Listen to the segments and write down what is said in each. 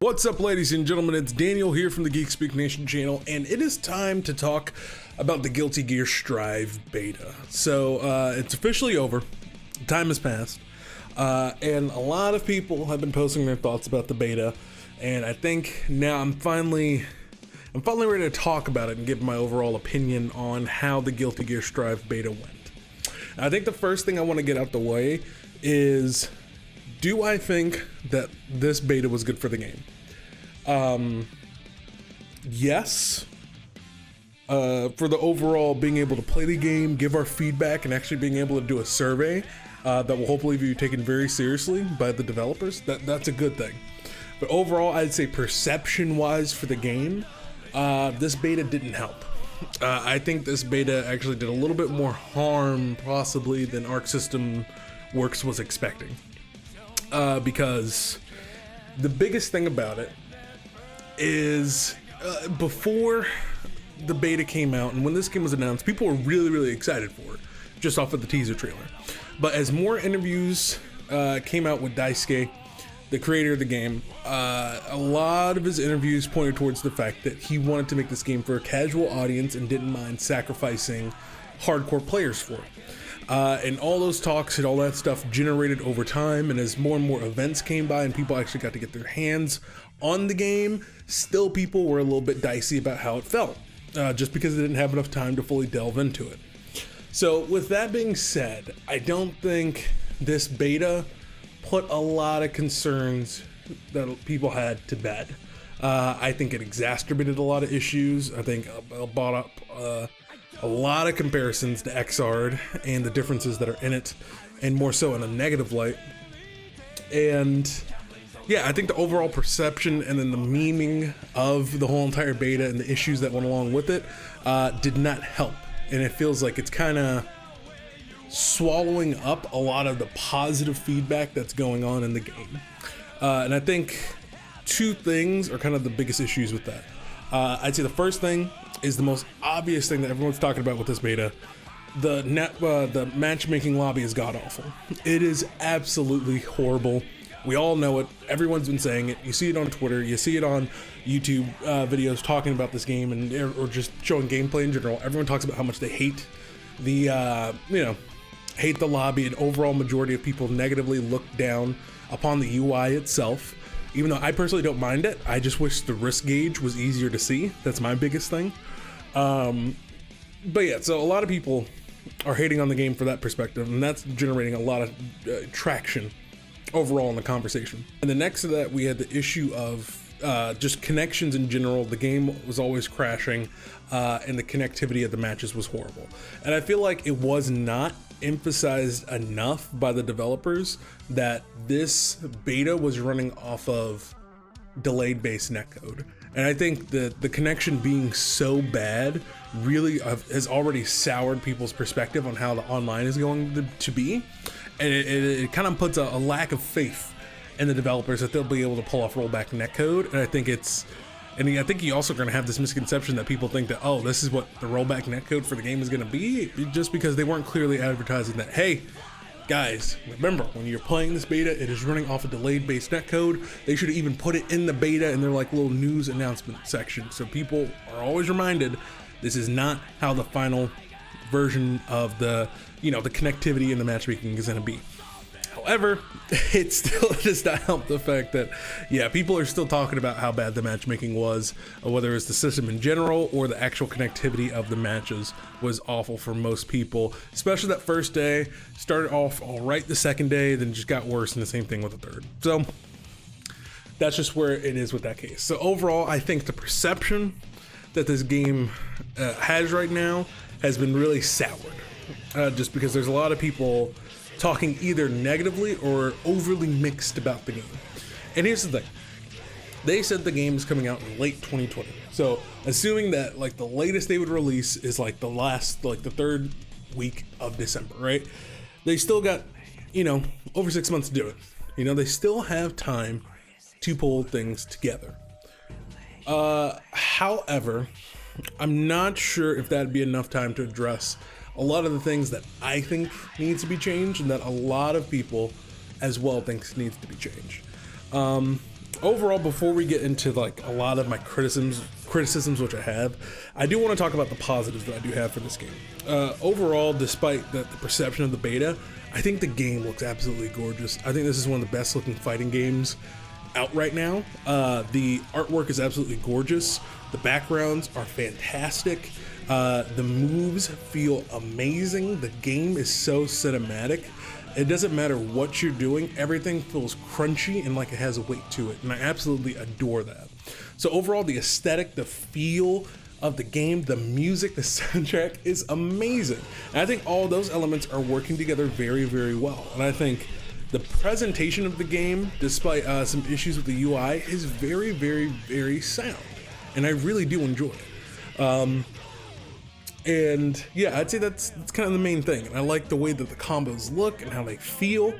What's up, ladies and gentlemen? It's Daniel here from the GeekSpeakNation channel, and it is time to talk about the Guilty Gear Strive beta. So it's officially over. Time has passed, and a lot of people have been posting their thoughts about the beta, and I think now I'm finally ready to talk about it and give my overall opinion on how the Guilty Gear Strive beta went. I think the first thing I want to get out the way is, do I think that this beta was good for the game? Yes. For the overall being able to play the game, give our feedback, and actually being able to do a survey that will hopefully be taken very seriously by the developers, that's a good thing. But overall, I'd say perception-wise for the game, this beta didn't help. I think this beta actually did a little bit more harm, possibly, than Arc System Works was expecting. Because the biggest thing about it is before the beta came out and when this game was announced, people were really excited for it, just off of the teaser trailer. But as more interviews came out with Daisuke, the creator of the game, a lot of his interviews pointed towards the fact that he wanted to make this game for a casual audience and didn't mind sacrificing hardcore players for it. And all those talks and all that stuff generated over time, and as more and more events came by and people actually got to get their hands on the game, still people were a little bit dicey about how it felt, just because they didn't have enough time to fully delve into it. So with that being said, I don't think this beta put a lot of concerns that people had to bed. I think it exacerbated a lot of issues. I think it brought up a lot of comparisons to Xrd and the differences that are in it, and more so in a negative light. And yeah, I think the overall perception and then the meaning of the whole entire beta and the issues that went along with it did not help. And it feels like it's kind of swallowing up a lot of the positive feedback that's going on in the game. And I think two things are kind of the biggest issues with that. I'd say the first thing is the most obvious thing that everyone's talking about with this beta. The matchmaking lobby is god-awful. It is absolutely horrible. We all know it. Everyone's been saying it. You see it on Twitter. You see it on YouTube videos talking about this game, and or just showing gameplay in general. Everyone talks about how much they hate the hate the lobby, and overall majority of people negatively look down upon the UI itself. Even though I personally don't mind it, I just wish the risk gauge was easier to see. That's my biggest thing. But yeah, so a lot of people are hating on the game for that perspective, and that's generating a lot of traction overall in the conversation. And the next to that, we had the issue of just connections in general. The game was always crashing, and the connectivity of the matches was horrible. And I feel like it was not emphasized enough by the developers that this beta was running off of delayed base netcode. And I think that the connection being so bad really has already soured people's perspective on how the online is going to be. And it kind of puts a lack of faith in the developers that they'll be able to pull off rollback netcode. And I think I think you also going to have this misconception that people think that, oh, this is what the rollback netcode for the game is going to be, just because they weren't clearly advertising that, hey, guys, remember, when you're playing this beta, it is running off a delayed base netcode. They should have even put it in the beta in their like little news announcement section, so people are always reminded this is not how the final version of the the connectivity and the matchmaking is going to be. However, it still does not help the fact that, yeah, people are still talking about how bad the matchmaking was, whether it's the system in general or the actual connectivity of the matches was awful for most people, especially that first day. Started off all right the second day, then just got worse, and the same thing with the third. So that's just where it is with that case. So overall, I think the perception that this game has right now has been really soured, just because there's a lot of people talking either negatively or overly mixed about the game. And here's the thing. They said the game is coming out in late 2020. So assuming that like the latest they would release is like the third week of December, right? They still got, over 6 months to do it. They still have time to pull things together. However, I'm not sure if that'd be enough time to address a lot of the things that I think needs to be changed, and that a lot of people as well thinks needs to be changed. overall, before we get into like a lot of my criticisms, which I have, I do want to talk about the positives that I do have for this game. Overall, despite the perception of the beta, I think the game looks absolutely gorgeous. I think this is one of the best looking fighting games out right now. The artwork is absolutely gorgeous. The backgrounds are fantastic. The moves feel amazing. The game is so cinematic. It doesn't matter what you're doing, everything feels crunchy and like it has a weight to it, and I absolutely adore that. So overall, the aesthetic, the feel of the game, the music, the soundtrack is amazing. And I think all those elements are working together very, very well. And I think the presentation of the game, despite some issues with the UI, is very, very, very sound. And I really do enjoy it. And yeah, I'd say that's kind of the main thing. And I like the way that the combos look and how they feel.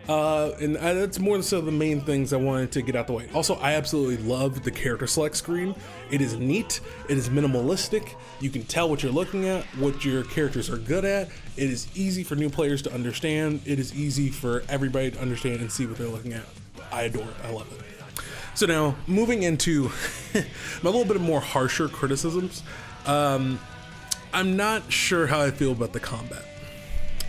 And that's more so the main things I wanted to get out the way. Also, I absolutely love the character select screen. It is neat. It is minimalistic. You can tell what you're looking at, what your characters are good at. It is easy for new players to understand. It is easy for everybody to understand and see what they're looking at. I adore it. I love it. So now, moving into my little bit more harsher criticisms. I'm not sure how I feel about the combat.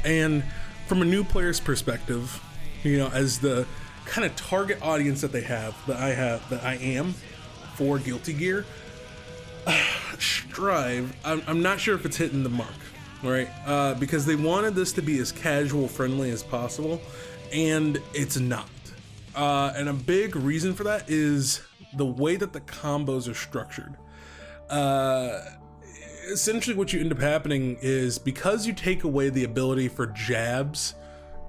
And from a new player's perspective, you know, as the kind of target audience that I am for Guilty Gear, Strive, I'm not sure if it's hitting the mark, right? Because they wanted this to be as casual friendly as possible, and it's not. And a big reason for that is the way that the combos are structured. Essentially what you end up happening is, because you take away the ability for jabs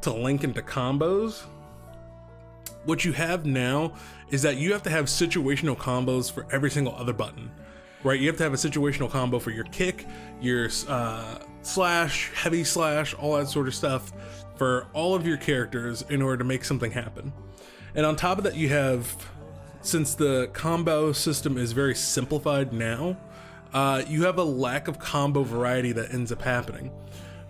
to link into combos, what you have now is that you have to have situational combos for every single other button, right? You have to have a situational combo for your kick, your slash, heavy slash, all that sort of stuff for all of your characters in order to make something happen. And on top of that, you have, since the combo system is very simplified now, you have a lack of combo variety that ends up happening.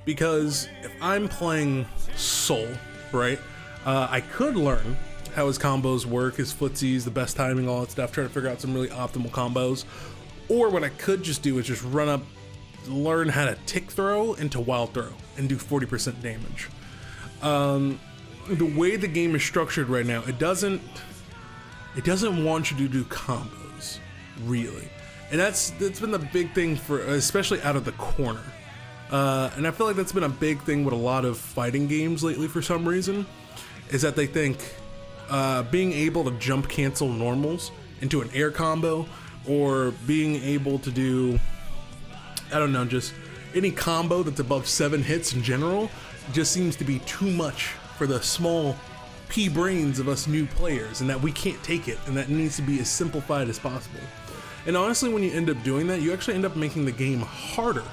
Because if I'm playing Soul, right, I could learn how his combos work, his footsies, the best timing, all that stuff, try to figure out some really optimal combos. Or what I could just do is just run up, learn how to tick throw into wild throw and do 40% damage. The way the game is structured right now, it doesn't want you to do combos, really. And that's been the big thing for, especially out of the corner. And I feel like that's been a big thing with a lot of fighting games lately for some reason, is that they think being able to jump cancel normals into an air combo, or being able to do, I don't know, just any combo that's above 7 hits in general, just seems to be too much for the small pea brains of us new players, and that we can't take it, and that needs to be as simplified as possible. And honestly, when you end up doing that, you actually end up making the game harder.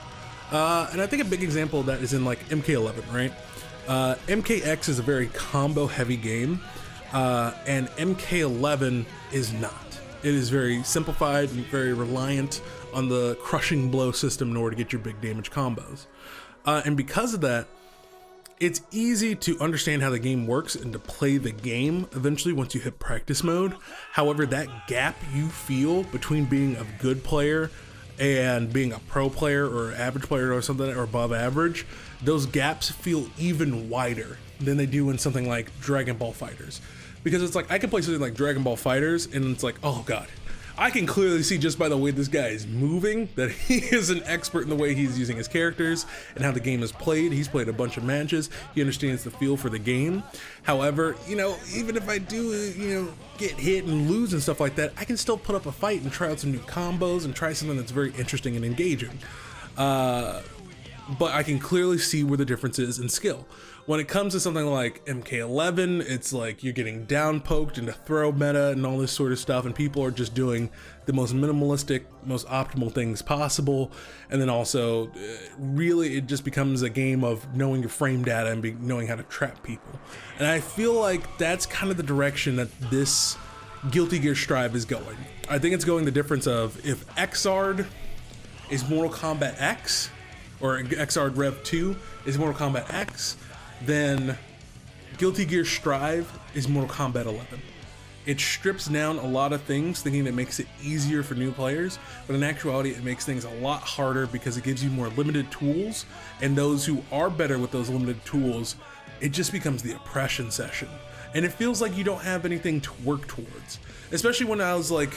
And I think a big example of that is in like MK11, right? MKX is a very combo heavy game, and MK11 is not. It is very simplified and very reliant on the crushing blow system in order to get your big damage combos. And because of that, it's easy to understand how the game works and to play the game eventually once you hit practice mode. However, that gap you feel between being a good player and being a pro player or average player or something, or above average, those gaps feel even wider than they do in something like Dragon Ball FighterZ. Because it's like, I can play something like Dragon Ball FighterZ and it's like, oh god, I can clearly see just by the way this guy is moving that he is an expert in the way he's using his characters and how the game is played. He's played a bunch of matches. He understands the feel for the game. However, you know, even if I do, you know, get hit and lose and stuff like that, I can still put up a fight and try out some new combos and try something that's very interesting and engaging. But I can clearly see where the difference is in skill. When it comes to something like MK11, it's like you're getting down poked into throw meta and all this sort of stuff, and people are just doing the most minimalistic, most optimal things possible. And then also, really, it just becomes a game of knowing your frame data and knowing how to trap people. And I feel like that's kind of the direction that this Guilty Gear Strive is going. I think it's going the difference of, if Xrd is Mortal Kombat X, or Xrd Rev 2 is Mortal Kombat X, then Guilty Gear Strive is Mortal Kombat 11. it strips down a lot of things, thinking it makes it easier for new players, but in actuality it makes things a lot harder because it gives you more limited tools, and those who are better with those limited tools, it just becomes the oppression session, and it feels like you don't have anything to work towards. Especially when I was like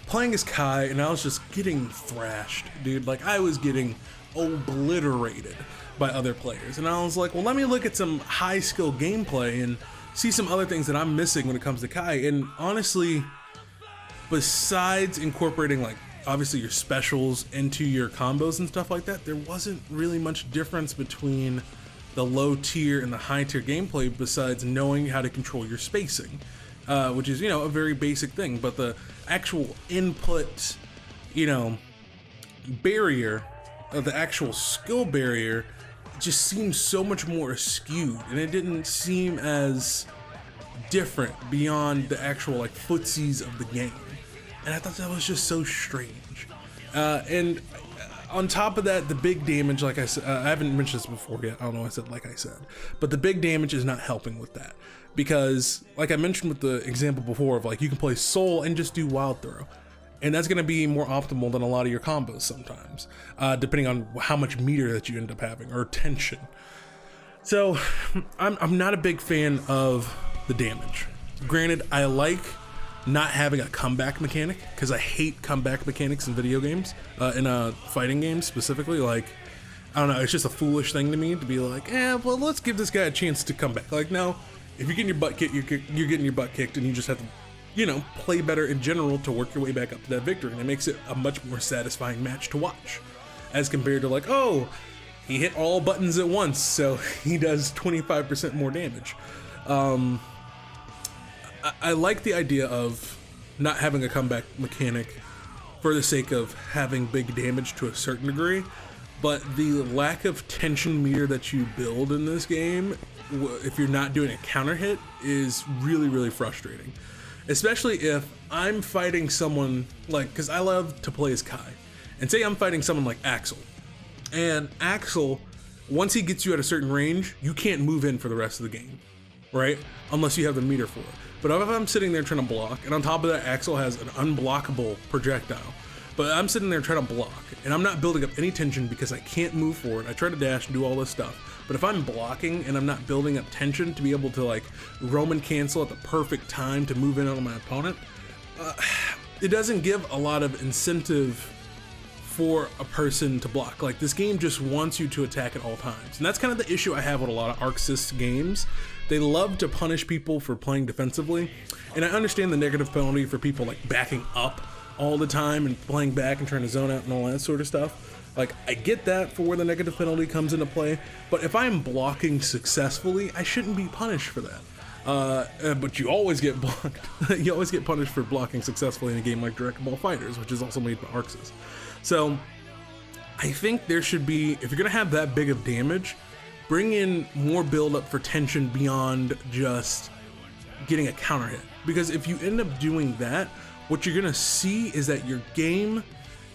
playing as Kai and I was just getting thrashed, dude. Like, I was getting obliterated by other players, and I was like, well, let me look at some high skill gameplay and see some other things that I'm missing when it comes to Kai. And honestly, besides incorporating like obviously your specials into your combos and stuff like that, there wasn't really much difference between the low tier and the high tier gameplay besides knowing how to control your spacing, which is, you know, a very basic thing. But the actual input, you know, barrier, the actual skill barrier, just seems so much more skewed, and it didn't seem as different beyond the actual like footsies of the game, and I thought that was just so strange. And on top of that, the big damage, like I said, I haven't mentioned this before yet, I don't know why I said like I said, but the big damage is not helping with that, because like I mentioned with the example before of like you can play Soul and just do Wild Throw, and that's going to be more optimal than a lot of your combos sometimes, depending on how much meter that you end up having, or tension. So I'm not a big fan of the damage. Granted, I like not having a comeback mechanic, because I hate comeback mechanics in video games, in fighting games specifically. Like, I don't know, it's just a foolish thing to me to be like, well, let's give this guy a chance to come back. Like, no, if you're getting your butt kicked, you're getting your butt kicked, and you just have to, you know, play better in general to work your way back up to that victory, and it makes it a much more satisfying match to watch, as compared to like, oh, he hit all buttons at once, so he does 25% more damage. I like the idea of not having a comeback mechanic for the sake of having big damage to a certain degree, but the lack of tension meter that you build in this game, if you're not doing a counter hit, is really, really frustrating. Especially if I'm fighting someone like, because I love to play as Kai, and say I'm fighting someone like Axel, and Axel, once he gets you at a certain range, you can't move in for the rest of the game, right? Unless you have the meter for it. But if I'm sitting there trying to block, and on top of that, Axel has an unblockable projectile, but I'm sitting there trying to block, and I'm not building up any tension because I can't move forward. I try to dash and do all this stuff, but if I'm blocking and I'm not building up tension to be able to like Roman cancel at the perfect time to move in on my opponent, it doesn't give a lot of incentive for a person to block. Like, this game just wants you to attack at all times, and that's kind of the issue I have with a lot of Arc Sys games. They love to punish people for playing defensively, and I understand the negative penalty for people like backing up all the time and playing back and trying to zone out and all that sort of stuff. Like, I get that for where the negative penalty comes into play, but if I'm blocking successfully, I shouldn't be punished for that. But you always get blocked. You always get punished for blocking successfully in a game like Direct Ball Fighters, which is also made by Arc Sys. So I think there should be, if you're gonna have that big of damage, bring in more build up for tension beyond just getting a counter hit. Because if you end up doing that, what you're gonna see is that your game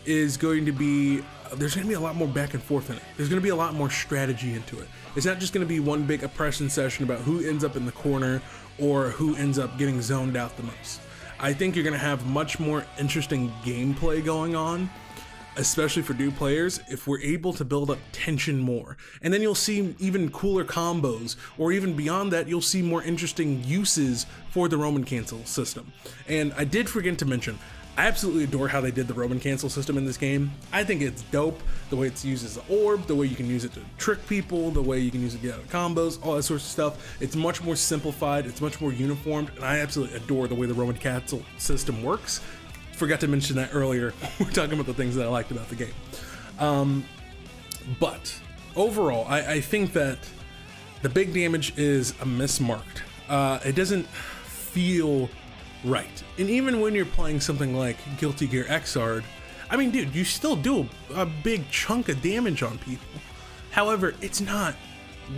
is going to be, there's gonna be a lot more back and forth in it. There's gonna be a lot more strategy into it. It's not just gonna be one big oppression session about who ends up in the corner or who ends up getting zoned out the most. I think you're gonna have much more interesting gameplay going on, especially for new players, if we're able to build up tension more. And then you'll see even cooler combos, or even beyond that, you'll see more interesting uses for the Roman cancel system. And I did forget to mention, I absolutely adore how they did the Roman cancel system in this game. I think it's dope, the way it's used as an orb, the way you can use it to trick people, the way you can use it to get out of combos, all that sorts of stuff. It's much more simplified, it's much more uniformed, and I absolutely adore the way the Roman cancel system works. Forgot to mention that earlier. We're talking about the things that I liked about the game. But overall, I think that the big damage is a mismarked. It doesn't feel right. And even when you're playing something like Guilty Gear Xrd, I mean, dude, you still do a big chunk of damage on people. However, it's not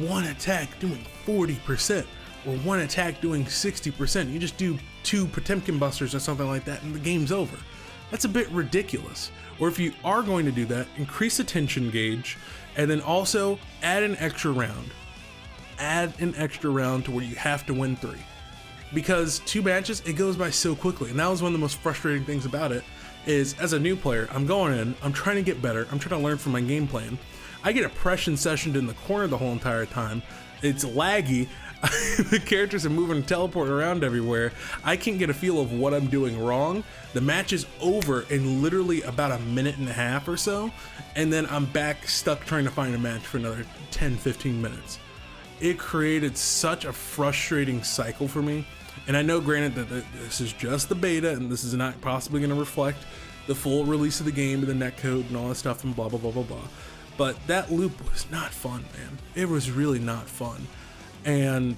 one attack doing 40% or one attack doing 60%. You just do 2 Potemkin busters or something like that and the game's over. That's a bit ridiculous. Or if you are going to do that, increase the tension gauge, and then also add an extra round. Add an extra round to where you have to win 3. because 2 matches, it goes by so quickly. And that was one of the most frustrating things about it, is as a new player, I'm going in, I'm trying to get better, I'm trying to learn from my game plan. I get oppression sessioned in the corner the whole entire time. It's laggy. The characters are moving and teleporting around everywhere. I can't get a feel of what I'm doing wrong. The match is over in literally about a minute and a half or so, and then I'm back stuck trying to find a match for another 10-15 minutes. It created such a frustrating cycle for me. And I know, granted, that this is just the beta and this is not possibly going to reflect the full release of the game and the netcode and all that stuff and blah, blah, blah, blah, blah. But that loop was not fun, man. It was really not fun. And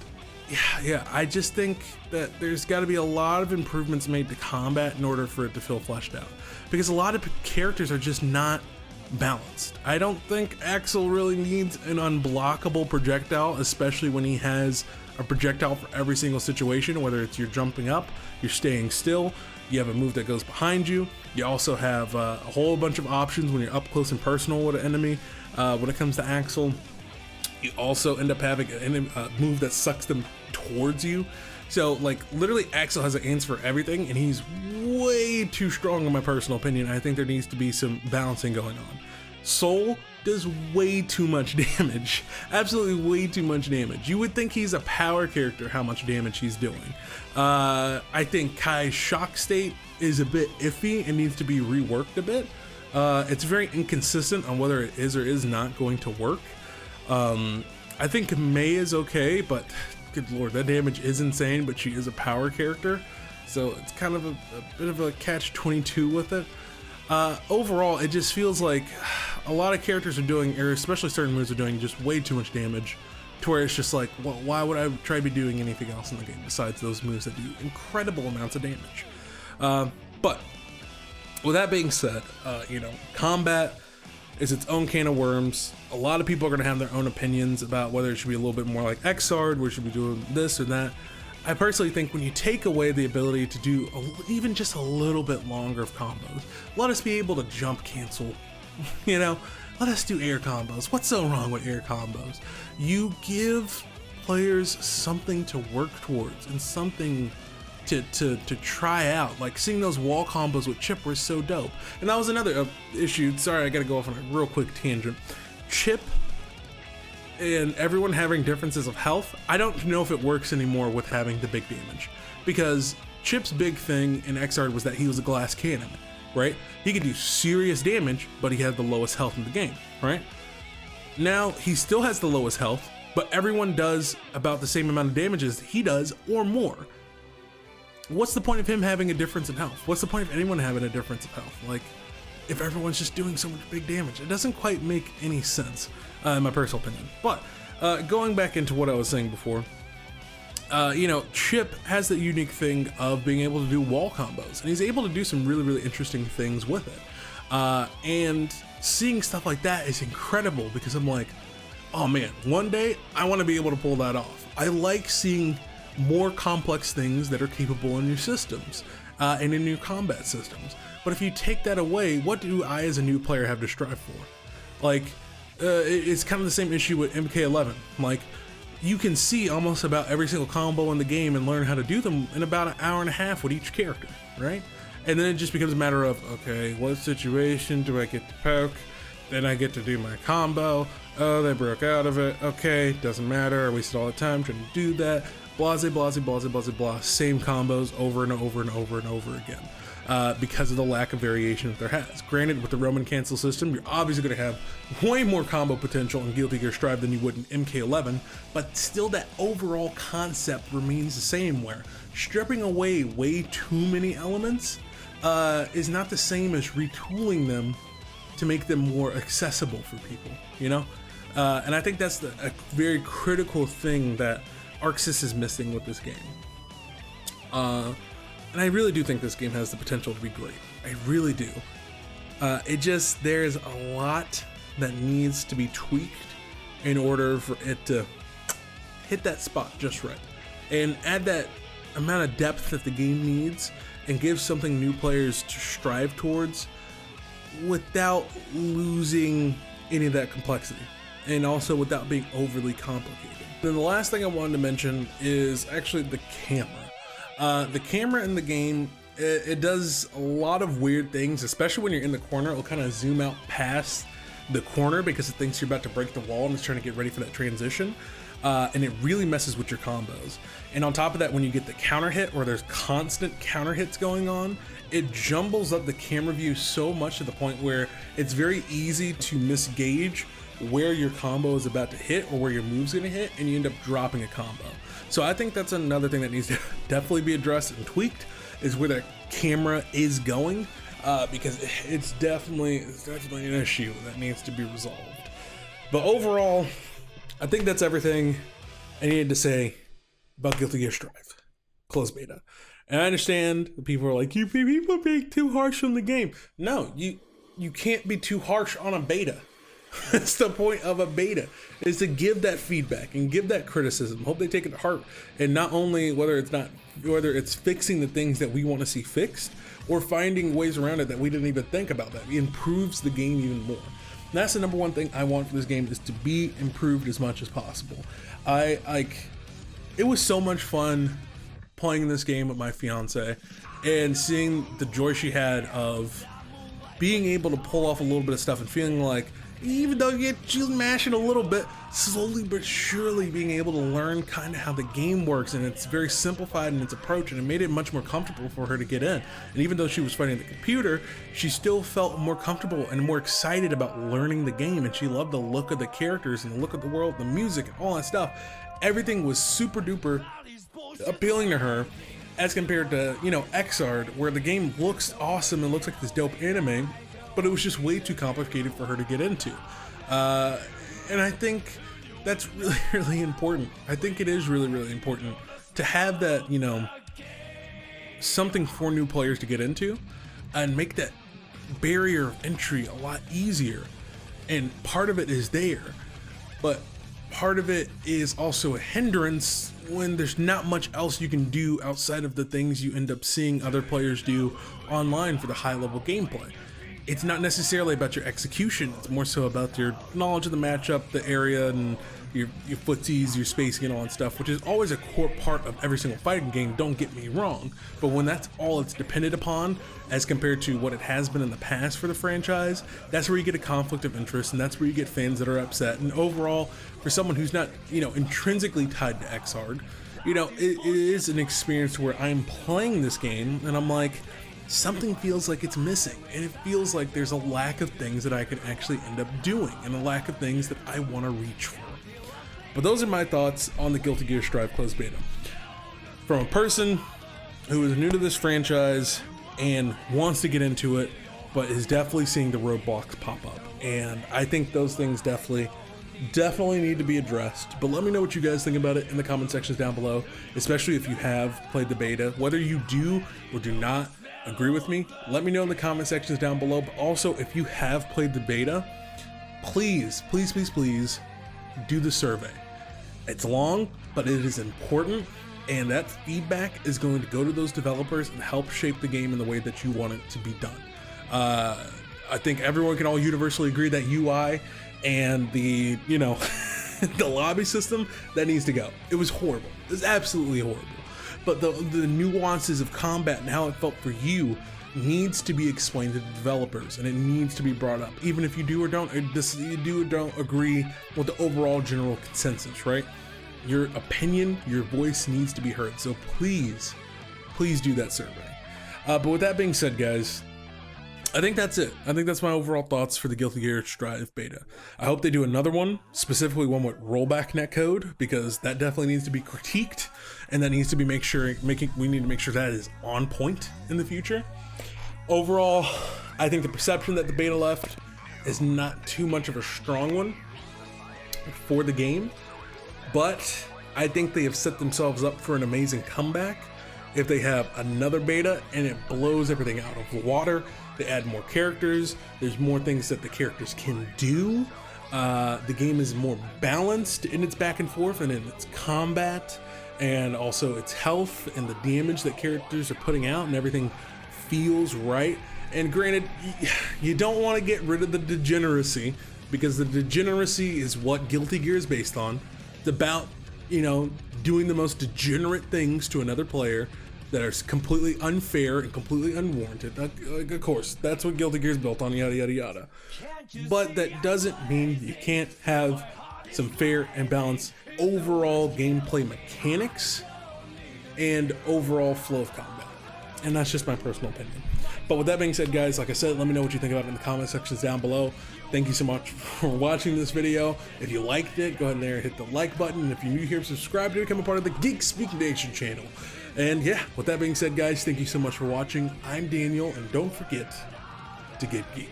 yeah, I just think that there's got to be a lot of improvements made to combat in order for it to feel fleshed out. Because a lot of characters are just not balanced. I don't think Axel really needs an unblockable projectile, especially when he has a projectile for every single situation, whether it's you're jumping up, you're staying still, you have a move that goes behind you. You also have a whole bunch of options when you're up close and personal with an enemy. When it comes to Axel, you also end up having a move that sucks them towards you. So like literally Axel has an answer for everything, and he's way too strong in my personal opinion. I think there needs to be some balancing going on. Soul does way too much damage, absolutely way too much damage. You would think he's a power character, how much damage he's doing. I think Kai's shock state is a bit iffy and needs to be reworked a bit. It's very inconsistent on whether it is or is not going to work. I think Mei is okay, but good lord, that damage is insane, but she is a power character, so it's kind of a bit of a catch-22 with it. Overall, it just feels like a lot of characters are doing, or especially certain moves are doing, just way too much damage, to where it's just like, well, why would I try to be doing anything else in the game besides those moves that do incredible amounts of damage? But with that being said, combat is its own can of worms. A lot of people are going to have their own opinions about whether it should be a little bit more like Xrd, where it should be doing this or that. I personally think when you take away the ability to do even just a little bit longer of combos, let us be able to jump cancel, let us do air combos. What's so wrong with air combos? You give players something to work towards and something to try out. Like seeing those wall combos with Chip was so dope. And that was another issue. Sorry, I gotta go off on a real quick tangent. Chip and everyone having differences of health, I don't know if it works anymore with having the big damage, because Chip's big thing in Xrd was that he was a glass cannon, right? He could do serious damage, but he had the lowest health in the game, right? Now he still has the lowest health, but everyone does about the same amount of damage as he does or more. What's the point of him having a difference in health? What's the point of anyone having a difference of health? Like, if everyone's just doing so much big damage, it doesn't quite make any sense, in my personal opinion. But going back into what I was saying before, Chip has the unique thing of being able to do wall combos, and he's able to do some really, really interesting things with it. And seeing stuff like that is incredible, because I'm like, oh man, one day I want to be able to pull that off. I like seeing more complex things that are capable in new systems and in new combat systems. But if you take that away, what do I as a new player have to strive for? Like, it's kind of the same issue with MK11. Like, you can see almost about every single combo in the game and learn how to do them in about an hour and a half with each character, right? And then it just becomes a matter of, okay, what situation do I get to poke? Then I get to do my combo. Oh, they broke out of it. Okay, doesn't matter. I wasted all the time trying to do that. Blase, blase, blase, blase, blah. Same combos over and over and over and over again, because of the lack of variation that there has. Granted, with the Roman cancel system, you're obviously going to have way more combo potential in Guilty Gear Strive than you would in MK11, but still that overall concept remains the same, where stripping away way too many elements is not the same as retooling them to make them more accessible for people, and I think that's a very critical thing that ArcSys is missing with this game. And I really do think this game has the potential to be great. I really do. There's a lot that needs to be tweaked in order for it to hit that spot just right, and add that amount of depth that the game needs, and give something new players to strive towards without losing any of that complexity, and also without being overly complicated. Then the last thing I wanted to mention is actually the camera. The camera in the game, it does a lot of weird things, especially when you're in the corner. It'll kind of zoom out past the corner because it thinks you're about to break the wall and it's trying to get ready for that transition. And it really messes with your combos. And on top of that, when you get the counter hit or there's constant counter hits going on, it jumbles up the camera view so much to the point where it's very easy to misgauge where your combo is about to hit or where your move's gonna hit, and you end up dropping a combo. So I think that's another thing that needs to definitely be addressed and tweaked, is where the camera is going, because it's definitely an issue that needs to be resolved. But overall, I think that's everything I needed to say about Guilty Gear Strive closed beta. And I understand the people are like, people are being too harsh on the game. No, you can't be too harsh on a beta. That's the point of a beta, is to give that feedback and give that criticism. Hope they take it to heart, and not only whether it's fixing the things that we want to see fixed, or finding ways around it that we didn't even think about that improves the game even more. And that's the number one thing I want for this game, is to be improved as much as possible. It was so much fun playing this game with my fiance and seeing the joy she had of being able to pull off a little bit of stuff and feeling like, even though she's mashing a little bit, slowly but surely being able to learn kind of how the game works, and it's very simplified in its approach, and it made it much more comfortable for her to get in. And even though she was fighting the computer, she still felt more comfortable and more excited about learning the game, and she loved the look of the characters and the look of the world, the music, and all that stuff. Everything was super duper appealing to her, as compared to, Xrd, where the game looks awesome and looks like this dope anime, but it was just way too complicated for her to get into. And I think that's really, really important. I think it is really, really important to have that, something for new players to get into, and make that barrier of entry a lot easier. And part of it is there, but part of it is also a hindrance when there's not much else you can do outside of the things you end up seeing other players do online for the high level gameplay. It's not necessarily about your execution, it's more so about your knowledge of the matchup, the area, and your footsies, your spacing, and all that stuff, which is always a core part of every single fighting game, don't get me wrong. But when that's all it's dependent upon, as compared to what it has been in the past for the franchise, that's where you get a conflict of interest, and that's where you get fans that are upset. And overall, for someone who's not, intrinsically tied to Xrd, it is an experience where I'm playing this game, and I'm like, something feels like it's missing, and it feels like there's a lack of things that I can actually end up doing, and a lack of things that I want to reach for. But those are my thoughts on the Guilty Gear Strive closed beta. From a person who is new to this franchise and wants to get into it, but is definitely seeing the roadblocks pop up. And I think those things definitely need to be addressed. But let me know what you guys think about it in the comment sections down below, especially if you have played the beta. Whether you do or do not agree with me, let me know in the comment sections down below. But also, if you have played the beta, please do the survey. It's long, but it is important, and that feedback is going to go to those developers and help shape the game in the way that you want it to be done. I think everyone can all universally agree that UI and the the lobby system, that needs to go. It was horrible. It was absolutely horrible. But the nuances of combat and how it felt for you needs to be explained to the developers, and it needs to be brought up, even if you do or don't agree with the overall general consensus, right? Your opinion, your voice needs to be heard. So please do that survey. But with that being said, guys, I think that's it. I think that's my overall thoughts for the Guilty Gear Strive beta. I hope they do another one, specifically one with rollback netcode, because that definitely needs to be critiqued, and that needs to be we need to make sure that is on point in the future. Overall, I think the perception that the beta left is not too much of a strong one for the game, but I think they have set themselves up for an amazing comeback if they have another beta and it blows everything out of the water. They add more characters, there's more things that the characters can do, the game is more balanced in its back and forth and in its combat, and also its health and the damage that characters are putting out, and everything feels right. And granted, you don't want to get rid of the degeneracy, because the degeneracy is what Guilty Gear is based on. It's about, doing the most degenerate things to another player, that are completely unfair and completely unwarranted. Like, of course, that's what Guilty Gear is built on, yada yada yada. But that doesn't mean you can't have some fair and balanced overall gameplay mechanics and overall flow of combat. And that's just my personal opinion. But with that being said, guys, like I said, let me know what you think about it in the comment sections down below. Thank you so much for watching this video. If you liked it, go ahead and there hit the like button. And if you're new here, subscribe to become a part of the GeekSpeakNation channel. And yeah, with that being said, guys, thank you so much for watching. I'm Daniel, and don't forget to get geeky.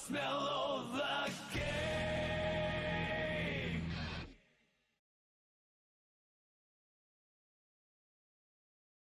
Smell of the gas.